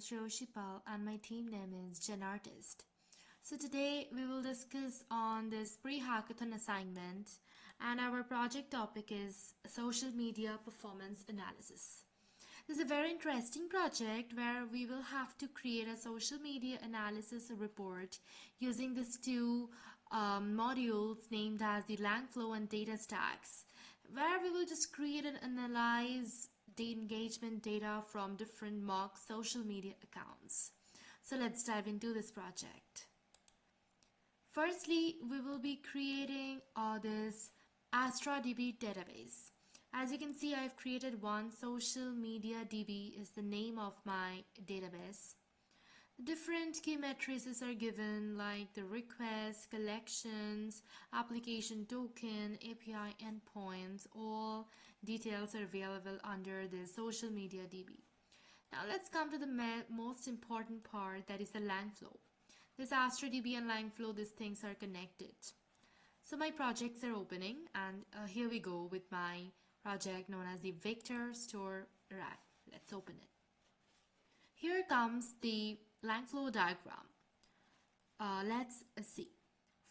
Shipal and my team name is Gen Artist. So today we will discuss on this pre-hackathon assignment and our project topic is social media performance analysis. This is a very interesting project where we will have to create a social media analysis report using these two modules named as the Langflow and data stacks, where we will just create and analyze the engagement data from different mock social media accounts. So let's dive into this project. Firstly, we will be creating this AstraDB database. As you can see, I've created one. Social media DB is the name of my database. Different key matrices are given like the request, collections, application token, API endpoints. All details are available under the social media DB. Now let's come to the most important part, that is the Langflow. This AstraDB and Langflow, these things are connected. So my projects are opening and here we go with my project known as the Vector Store Rack. Let's open it. Here comes the Langflow diagram. Let's see.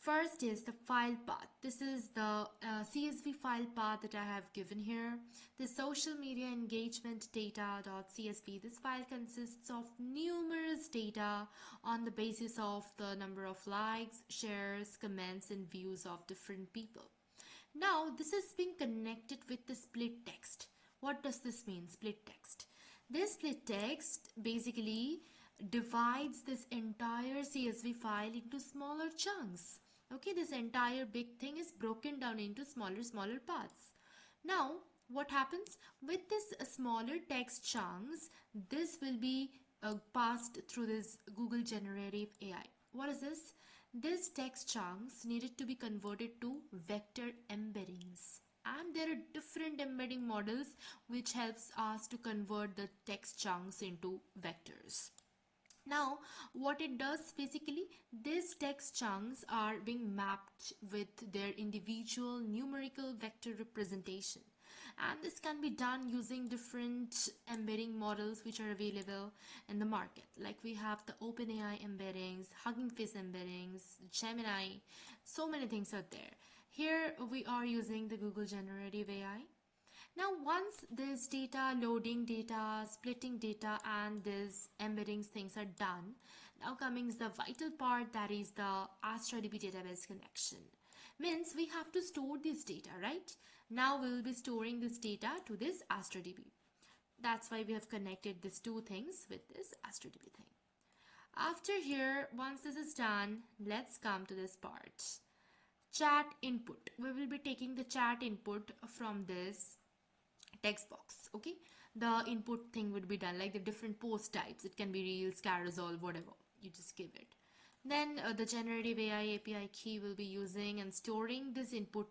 First is the file path. This is the CSV file path that I have given here. The social media engagement data.csv. This file consists of numerous data on the basis of the number of likes, shares, comments, and views of different people. Now, this is being connected with the split text. What does this mean, split text? This split text basically divides this entire CSV file into smaller chunks. Okay, this entire big thing is broken down into smaller parts. Now, what happens with this smaller text chunks? This will be passed through this Google Generative AI. What is this? These text chunks needed to be converted to vector embeddings. And there are different embedding models which helps us to convert the text chunks into vectors. Now, what it does basically, these text chunks are being mapped with their individual numerical vector representation. And this can be done using different embedding models which are available in the market. Like we have the OpenAI embeddings, Hugging Face embeddings, Gemini, so many things are there. Here we are using the Google Generative AI. Now, once this data, loading data, splitting data, and these embeddings things are done, now comes the vital part, that is the AstraDB database connection. Means we have to store this data, right? Now we will be storing this data to this AstraDB. That's why we have connected these two things with this AstraDB thing. After here, once this is done, let's come to this part. Chat input. We will be taking the chat input from this text box. Okay, the input thing would be done like the different post types. It can be reels, carousel, whatever you just give it. Then the generative AI API key will be using and storing this input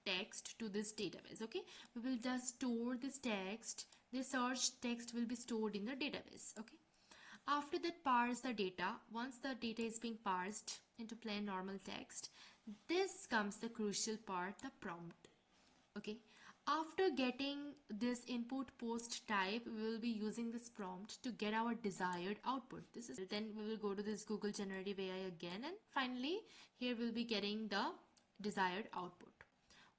text to this database. Okay, we will just store this text. This search text will be stored in the database. Okay, after that, parse the data. Once the data is being parsed into plain normal text, this comes the crucial part, the prompt. Okay, after getting this input post type, we will be using this prompt to get our desired output. Then we will go to this Google Generative AI again, and finally here we'll be getting the desired output.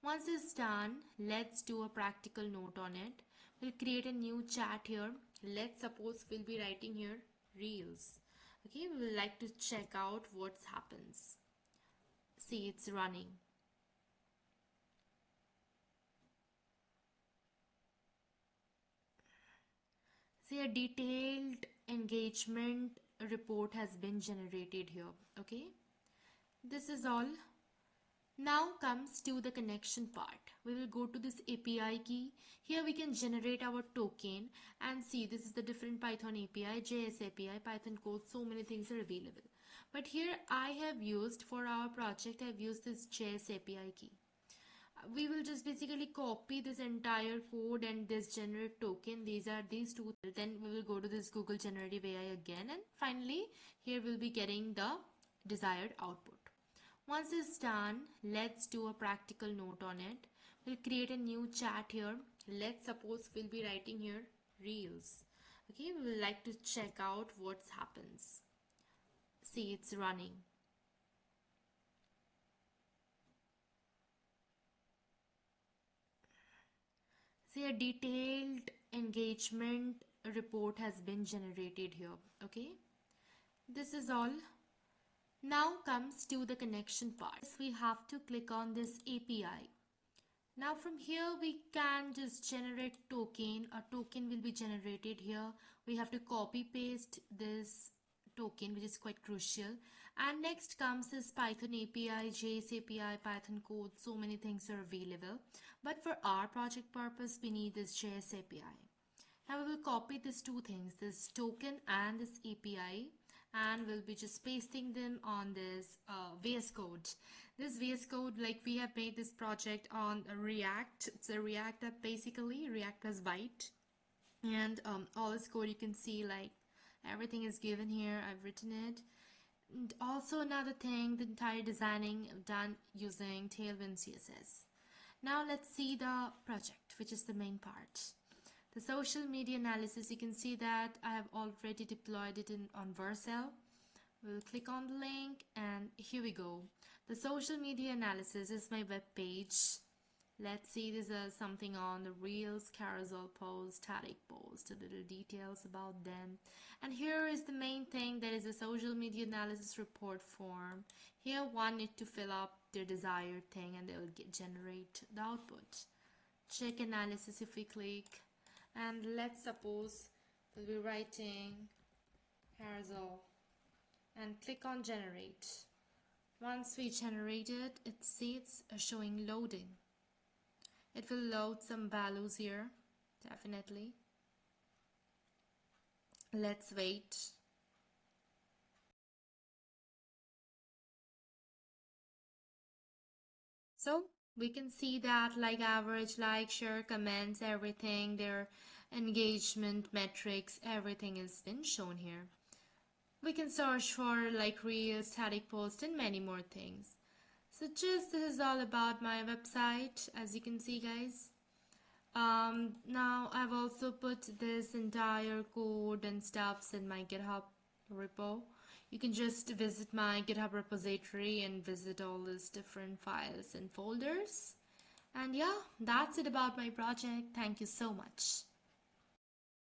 Once it's done, let's do a practical note on it. We'll create a new chat here. Let's suppose we'll be writing here reels. Okay, we will like to check out what happens. See, it's running. See, a detailed engagement report has been generated here. Okay, this is all. Now comes to the connection part. We will go to this API key. Here we can generate our token and see this is the different Python API, JS API, Python code, so many things are available. But here I have used, for our project, I've used this JS API key. We will just basically copy this entire code and this generate token. These are these two. Then we will go to this Google Generative AI again, and finally here we'll be getting the desired output. Once it's done, let's do a practical note on it. We'll create a new chat here. Let's suppose we'll be writing here reels. Okay, we would like to check out what happens. See, it's running. See, a detailed engagement report has been generated here. Okay, this is all. Now comes to the connection part. We have to click on this API. Now from here we can just generate token. A token will be generated here. We have to copy paste this token, which is quite crucial. And next comes this Python API, JS API, Python code. So many things are available. But for our project purpose, we need this JS API. Now we will copy these two things, this token and this API, and we'll be just pasting them on this VS Code. This VS Code, like we have made this project on React. It's a React app basically, React plus Byte. And all this code you can see, like everything is given here. I've written it. And also another thing, the entire designing done using Tailwind CSS. Now let's see the project, which is the main part. The social media analysis, you can see that I have already deployed it on Vercel. We'll click on the link and here we go. The social media analysis is my web page. Let's see, this is something on the Reels, carousel post, static post, a little details about them. And here is the main thing, that is a social media analysis report form. Here one need to fill up their desired thing and they will generate the output. Check analysis if we click. And let's suppose we'll be writing carousel and click on generate. Once we generate it, it's showing loading. It will load some values here, definitely. Let's wait. So we can see that like average, like, share, comments, everything, their engagement metrics, everything has been shown here. We can search for like reels, static post, and many more things. So just this is all about my website, as you can see, guys. Now I've also put this entire code and stuffs in my GitHub repo. You can just visit my GitHub repository and visit all these different files and folders. And yeah, that's it about my project. Thank you so much.